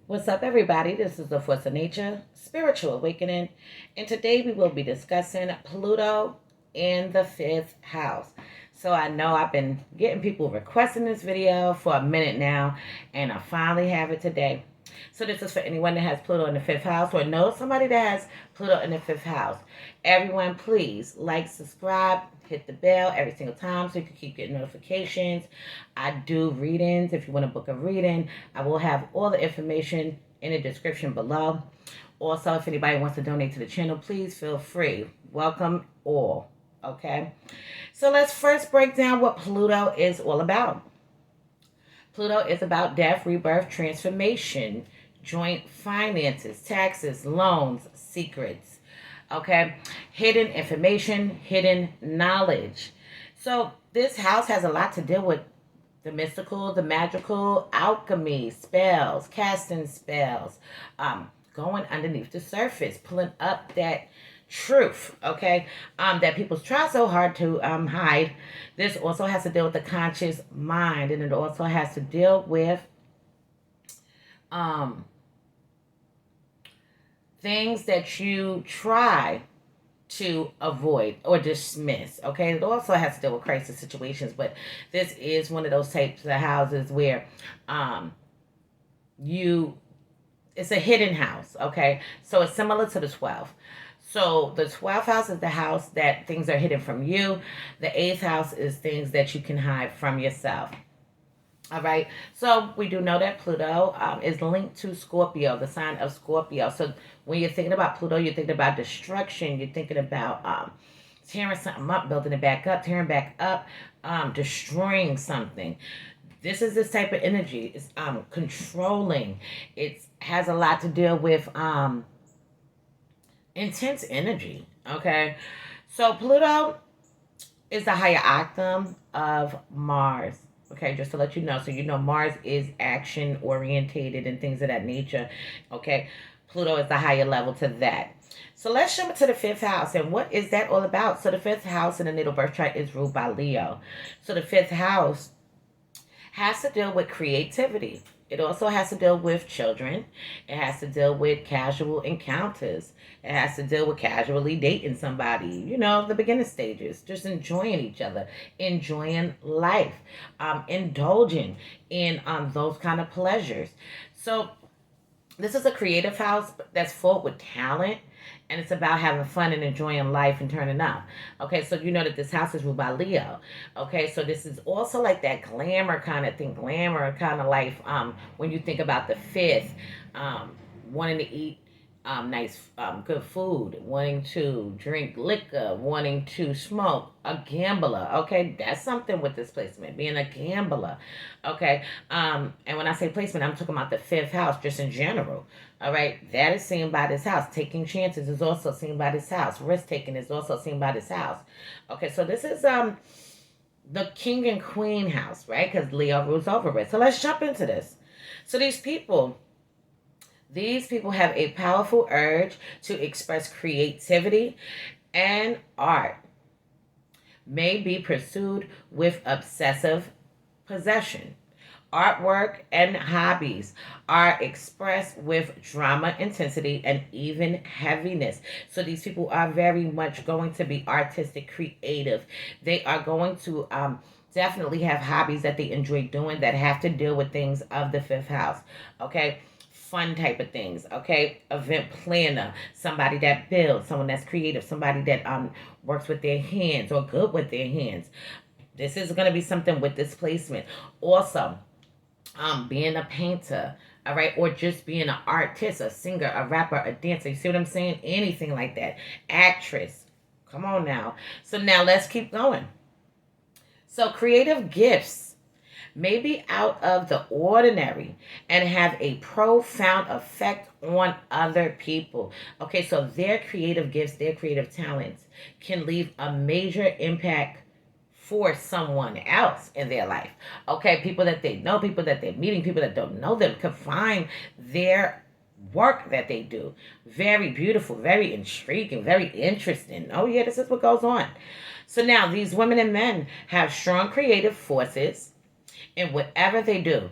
What's up, everybody? This is the Force of Nature Spiritual Awakening, and today we will be discussing Pluto in the fifth house. So I know I've been getting people requesting this video for a minute now, and I finally have it today. So this is for anyone that has Pluto in the fifth house or knows somebody that has Pluto in the fifth house. Everyone, please like, subscribe, hit the bell every single time so you can keep getting notifications. I do readings. If you want to book a reading, I will have all the information in the description below. Also, if anybody wants to donate to the channel, please feel free. Welcome all. Okay? So let's first break down what Pluto is all about. Pluto is about death, rebirth, transformation, joint finances, taxes, loans, secrets. Okay? Hidden information, hidden knowledge. So this house has a lot to deal with the mystical, the magical, alchemy, spells, casting spells, going underneath the surface, pulling up that truth, okay, that people try so hard to hide. This also has to deal with the conscious mind, and it also has to deal with things that you try to avoid or dismiss. Okay, it also has to deal with crisis situations, but this is one of those types of houses where it's a hidden house. Okay, so it's similar to the 12th. So the 12th house is the house that things are hidden from you. The 8th house is things that you can hide from yourself. All right. So we do know that Pluto is linked to Scorpio, the sign of Scorpio. So when you're thinking about Pluto, you're thinking about destruction. You're thinking about tearing something up, building it back up, tearing back up, destroying something. This is this type of energy. It's controlling. It has a lot to deal with intense energy. Okay. So Pluto is the higher octave of Mars. Okay, just to let you know. So you know Mars is action orientated and things of that nature. Okay, Pluto is the higher level to that. So let's jump into the fifth house. And what is that all about? So the fifth house in the natal birth chart is ruled by Leo. So the fifth house has to deal with creativity. It also has to deal with children. It has to deal with casual encounters. It has to deal with casually dating somebody, the beginning stages, just enjoying each other, enjoying life, indulging in those kind of pleasures. So this is a creative house that's full with talent, and it's about having fun and enjoying life and turning up. Okay, so you know that this house is ruled by Leo. Okay, so this is also like that glamour kind of thing, glamour kind of life. When you think about the fifth, wanting to eat nice, good food, wanting to drink liquor, wanting to smoke, a gambler. Okay, that's something with this placement, being a gambler. Okay, and when I say placement, I'm talking about the fifth house, just in general. All right, that is seen by this house. Taking chances is also seen by this house. Risk taking is also seen by this house. Okay, so this is the king and queen house, right? Because Leo rules over it. So let's jump into this. So these people have a powerful urge to express creativity, and art may be pursued with obsessive possession. Artwork and hobbies are expressed with drama, intensity, and even heaviness. So these people are very much going to be artistic, creative. They are going to definitely have hobbies that they enjoy doing that have to deal with things of the fifth house. Okay, fun type of things. Okay, event planner, somebody that builds, someone that's creative, somebody that works with their hands or good with their hands. This is going to be something with this placement. Also, being a painter, all right, or just being an artist, a singer, a rapper, a dancer. You see what I'm saying? Anything like that. Actress. Come on now. So now let's keep going. So creative gifts may be out of the ordinary and have a profound effect on other people. Okay, so their creative gifts, their creative talents can leave a major impact for someone else in their life. Okay, people that they know, people that they're meeting, people that don't know them can find their work that they do very beautiful, very intriguing, very interesting. Oh yeah, this is what goes on. So now these women and men have strong creative forces in whatever they do,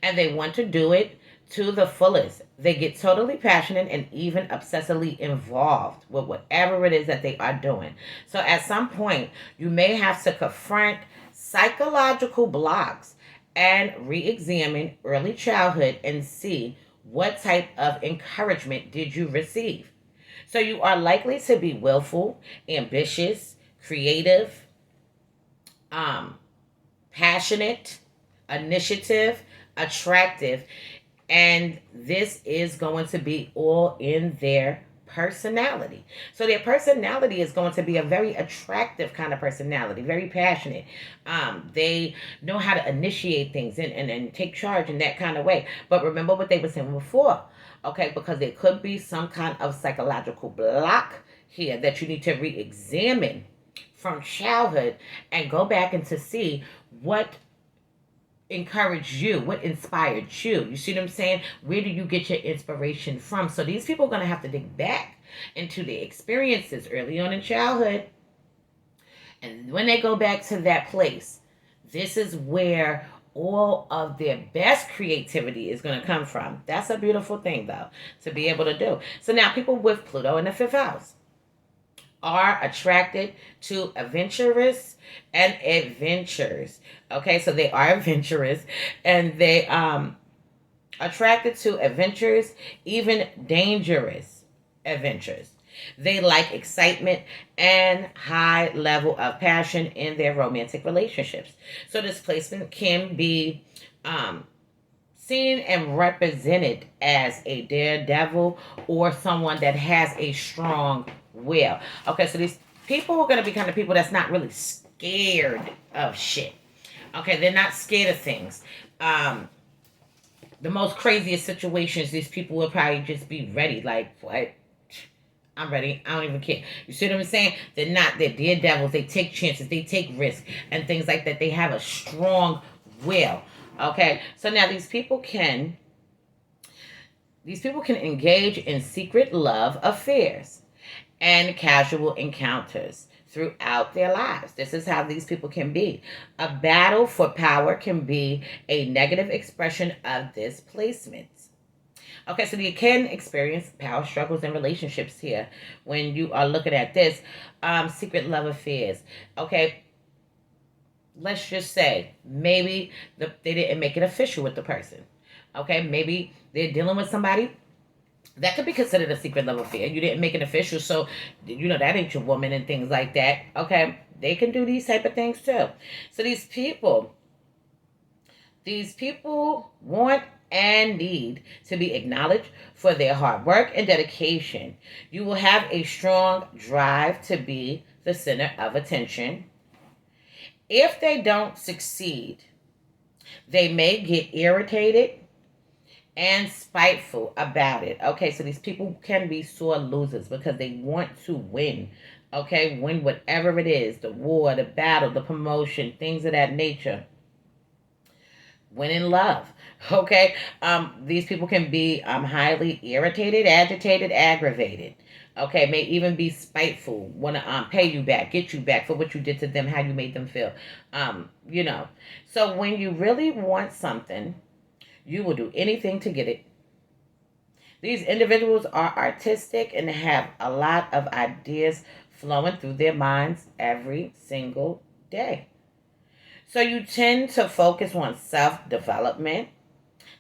and they want to do it to the fullest. They get totally passionate and even obsessively involved with whatever it is that they are doing. So at some point, you may have to confront psychological blocks and re examine early childhood and see what type of encouragement did you receive. So you are likely to be willful, ambitious, creative, um, passionate, initiative, attractive, and this is going to be all in their personality. So their personality is going to be a very attractive kind of personality, very passionate. They know how to initiate things and take charge in that kind of way. But remember what they were saying before, okay? Because there could be some kind of psychological block here that you need to re-examine from childhood and go back and to see what encouraged you, what inspired you. You see what I'm saying? Where do you get your inspiration from? So these people are going to have to dig back into their experiences early on in childhood. And when they go back to that place, this is where all of their best creativity is going to come from. That's a beautiful thing, though, to be able to do. So now people with Pluto in the fifth house are attracted to adventurous and adventures. Okay, so they are adventurous and they attracted to adventures, even dangerous adventures. They like excitement and high level of passion in their romantic relationships. So this placement can be seen and represented as a daredevil or someone that has a strong will. Okay, so these people are going to be kind of people that's not really scared of shit. Okay, they're not scared of things. The most craziest situations, these people will probably just be ready. Like, what? I'm ready. I don't even care. You see what I'm saying? They're daredevils. They take chances. They take risks and things like that. They have a strong will. Okay, so now these people can engage in secret love affairs and casual encounters throughout their lives. This is how these people can be. A battle for power can be a negative expression of this placement. Okay, so you can experience power struggles in relationships here when you are looking at this. Secret love affairs. Okay, let's just say maybe they didn't make it official with the person. Okay, maybe they're dealing with somebody that could be considered a secret love affair. You didn't make it official, so that ain't your woman and things like that. Okay, they can do these type of things too. So these people want and need to be acknowledged for their hard work and dedication. You will have a strong drive to be the center of attention. If they don't succeed, they may get irritated and spiteful about it. Okay, so these people can be sore losers because they want to win. Okay, win whatever it is, the war, the battle, the promotion, things of that nature. Win in love. Okay, these people can be highly irritated, agitated, aggravated. Okay, may even be spiteful, want to pay you back, get you back for what you did to them, how you made them feel. So when you really want something, you will do anything to get it. These individuals are artistic and have a lot of ideas flowing through their minds every single day. So you tend to focus on self-development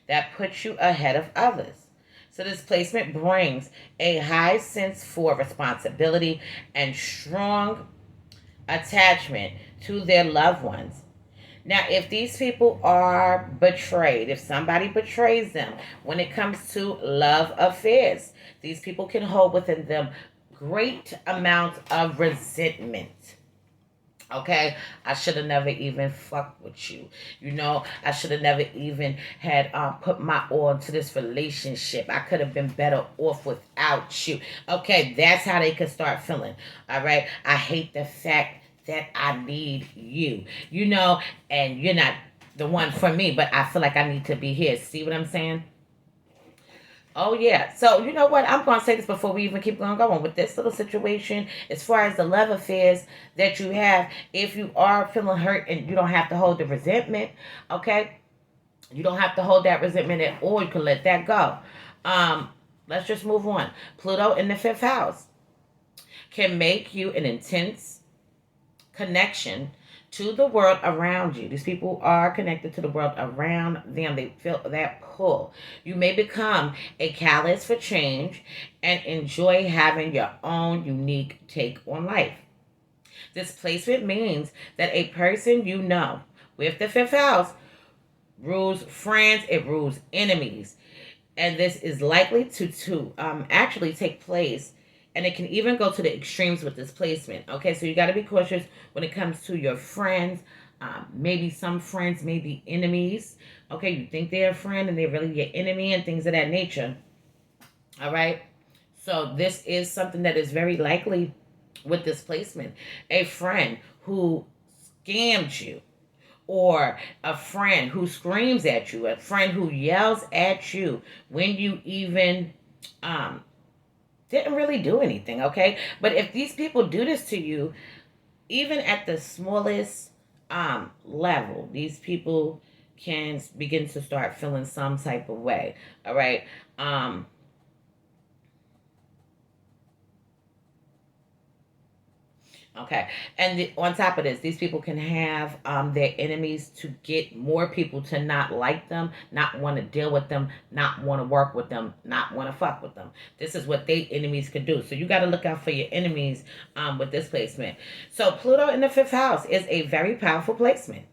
that puts you ahead of others. So this placement brings a high sense for responsibility and strong attachment to their loved ones. Now, if these people are betrayed, if somebody betrays them when it comes to love affairs, these people can hold within them great amounts of resentment. Okay, I should have never even fucked with you. I should have never even had put my all into this relationship. I could have been better off without you. Okay, that's how they could start feeling. All right, I hate the fact that I need you. And you're not the one for me, but I feel like I need to be here. See what I'm saying? Oh yeah. So you know what? I'm gonna say this before we even keep going with this little situation. As far as the love affairs that you have, if you are feeling hurt and you don't have to hold the resentment, okay. You don't have to hold that resentment at all. You can let that go. Um, let's just move on. Pluto in the fifth house can make you an intense connection to the world around you. These people are connected to the world around them. They feel that pull. You may become a catalyst for change and enjoy having your own unique take on life. This placement means that a person you know with the fifth house rules friends, it rules enemies, and this is likely to actually take place, and it can even go to the extremes with this placement. Okay, so you got to be cautious when it comes to your friends. Maybe some friends may be enemies. Okay, you think they're a friend and they're really your enemy and things of that nature. All right, so this is something that is very likely with this placement. A friend who scammed you, or a friend who screams at you, a friend who yells at you when you even um, didn't really do anything, okay? But if these people do this to you, even at the smallest level, these people can begin to start feeling some type of way, all right? Um, Okay. And on top of this, these people can have their enemies to get more people to not like them, not want to deal with them, not want to work with them, not want to fuck with them. This is what they enemies could do. So you got to look out for your enemies with this placement. So Pluto in the fifth house is a very powerful placement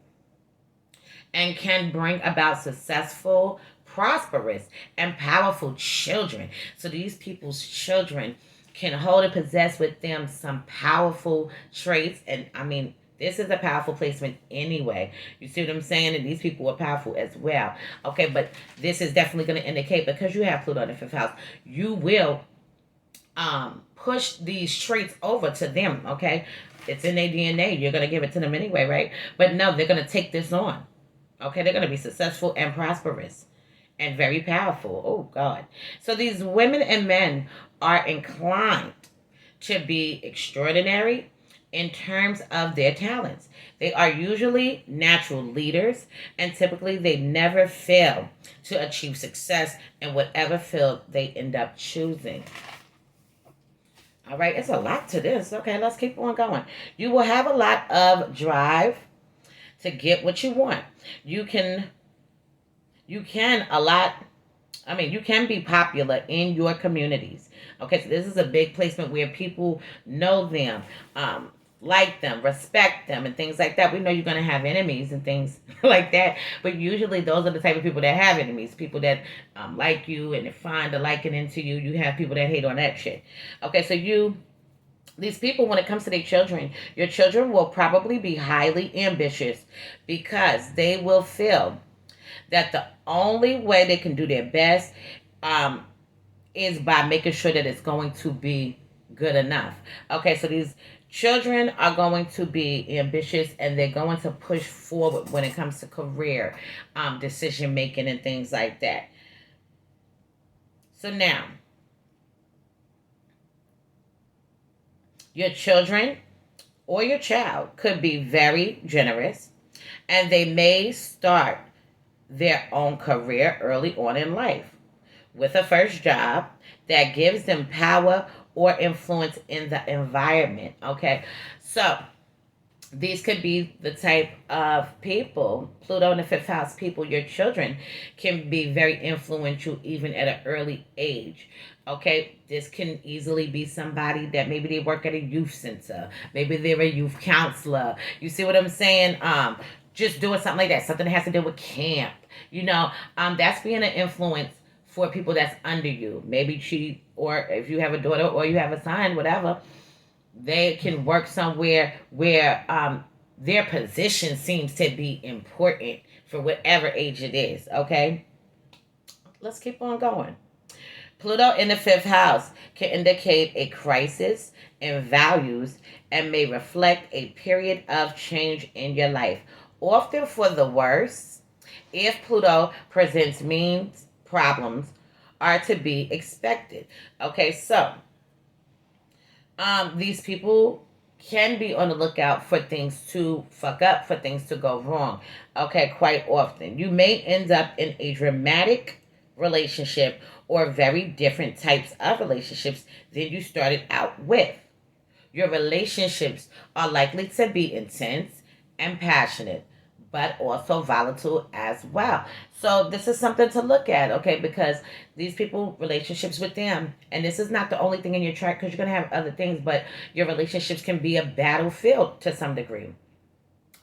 and can bring about successful, prosperous, and powerful children. So these people's children can hold and possess with them some powerful traits. And I mean, this is a powerful placement anyway. You see what I'm saying? And these people are powerful as well. Okay, but this is definitely going to indicate, because you have Pluto in the fifth house, you will push these traits over to them. Okay, it's in their DNA. You're going to give it to them anyway, right? But no, they're going to take this on. Okay, they're going to be successful and prosperous and very powerful. Oh, God. So these women and men are inclined to be extraordinary in terms of their talents. They are usually natural leaders, and typically they never fail to achieve success in whatever field they end up choosing. All right, it's a lot to this. Okay, let's keep on going. You will have a lot of drive to get what you want. You can you can a lot I mean, you can be popular in your communities. Okay, so this is a big placement where people know them, like them, respect them, and things like that. We know you're going to have enemies and things like that, but usually those are the type of people that have enemies. People that like you and find a liking into you. You have people that hate on that shit. Okay, so these people, when it comes to their children, your children will probably be highly ambitious because they will feel that the only way they can do their best um, is by making sure that it's going to be good enough. Okay, so these children are going to be ambitious and they're going to push forward when it comes to career decision making and things like that. So now, your children or your child could be very generous, and they may start their own career early on in life with a first job that gives them power or influence in the environment. Okay, so these could be the type of people, Pluto in the fifth house people, your children can be very influential even at an early age. Okay, this can easily be somebody that maybe they work at a youth center, maybe they're a youth counselor. You see what I'm saying? Just doing something like that, something that has to do with camp. That's being an influence for people that's under you. Maybe she, or if you have a daughter or you have a son, whatever, they can work somewhere where their position seems to be important for whatever age it is. Okay, let's keep on going. Pluto in the fifth house can indicate a crisis in values and may reflect a period of change in your life, often for the worse. If Pluto presents means problems are to be expected. Okay, so these people can be on the lookout for things to fuck up, for things to go wrong. Okay, quite often. You may end up in a dramatic relationship or very different types of relationships than you started out with. Your relationships are likely to be intense and passionate, but also volatile as well. So this is something to look at, okay? Because these people, relationships with them, and this is not the only thing in your chart, because you're gonna have other things, but your relationships can be a battlefield to some degree.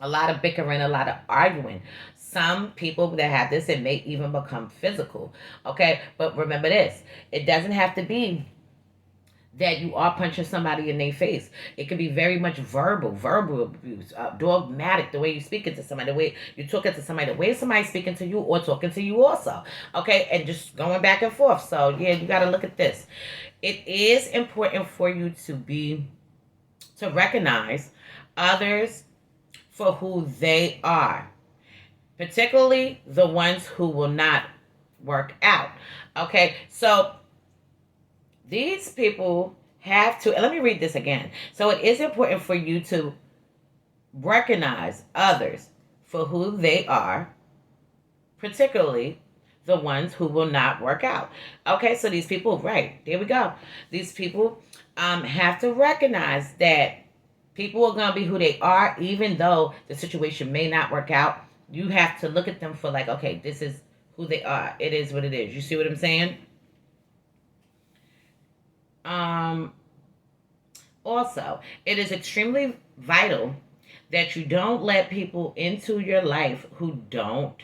A lot of bickering, a lot of arguing. Some people that have this, it may even become physical, okay? But remember this: it doesn't have to be that you are punching somebody in their face. It can be very much verbal abuse, dogmatic, the way you speaking to somebody, the way you talking to somebody, the way somebody's speaking to you or talking to you also. Okay, and just going back and forth. So yeah, you got to look at this. It is important for you to recognize others for who they are, particularly the ones who will not work out. Okay, so these people have to, and let me read this again. So it is important for you to recognize others for who they are, particularly the ones who will not work out. Okay, so these people, right, there we go. These people have to recognize that people are going to be who they are, even though the situation may not work out. You have to look at them for like, okay, this is who they are. It is what it is. You see what I'm saying? Um, Also, it is extremely vital that you don't let people into your life who don't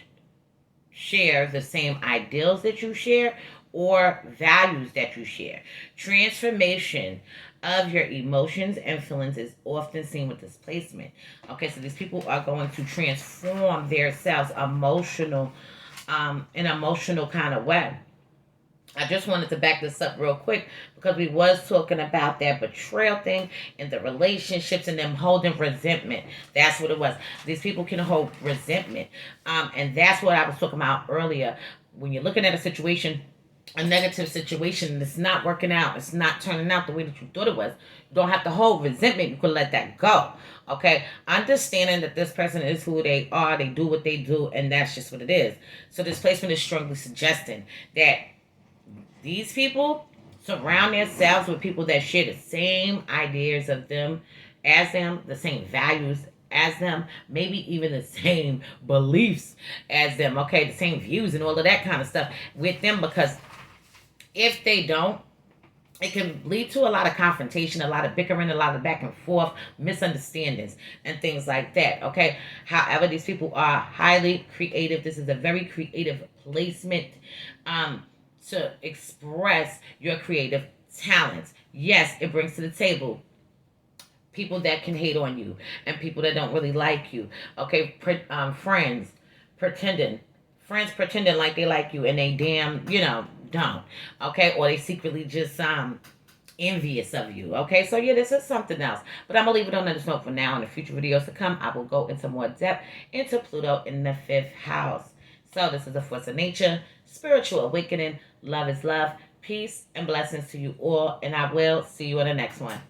share the same ideals that you share or values that you share. Transformation of your emotions and feelings is often seen with displacement. Okay, so these people are going to transform themselves in an emotional kind of way. I just wanted to back this up real quick because we was talking about that betrayal thing and the relationships and them holding resentment. That's what it was. These people can hold resentment. And that's what I was talking about earlier. When you're looking at a negative situation, and it's not working out, it's not turning out the way that you thought it was, you don't have to hold resentment. You can let that go. Okay? Understanding that this person is who they are, they do what they do, and that's just what it is. So this placement is strongly suggesting that these people surround themselves with people that share the same ideas of them as them, the same values as them, maybe even the same beliefs as them, okay, the same views and all of that kind of stuff with them, because if they don't, it can lead to a lot of confrontation, a lot of bickering, a lot of back and forth, misunderstandings, and things like that. Okay. However, these people are highly creative. This is a very creative placement to express your creative talents. Yes, it brings to the table people that can hate on you and people that don't really like you. Okay. Pretending friends pretending like they like you and they damn don't. Okay, or they secretly just envious of you. Okay, so yeah, this is something else, but I'm gonna leave it on this note for now. In the future videos to come, I will go into more depth into Pluto in the 5th house. So this is the Force of Nature Spiritual Awakening. Love is love. Peace and blessings to you all, and I will see you in the next one.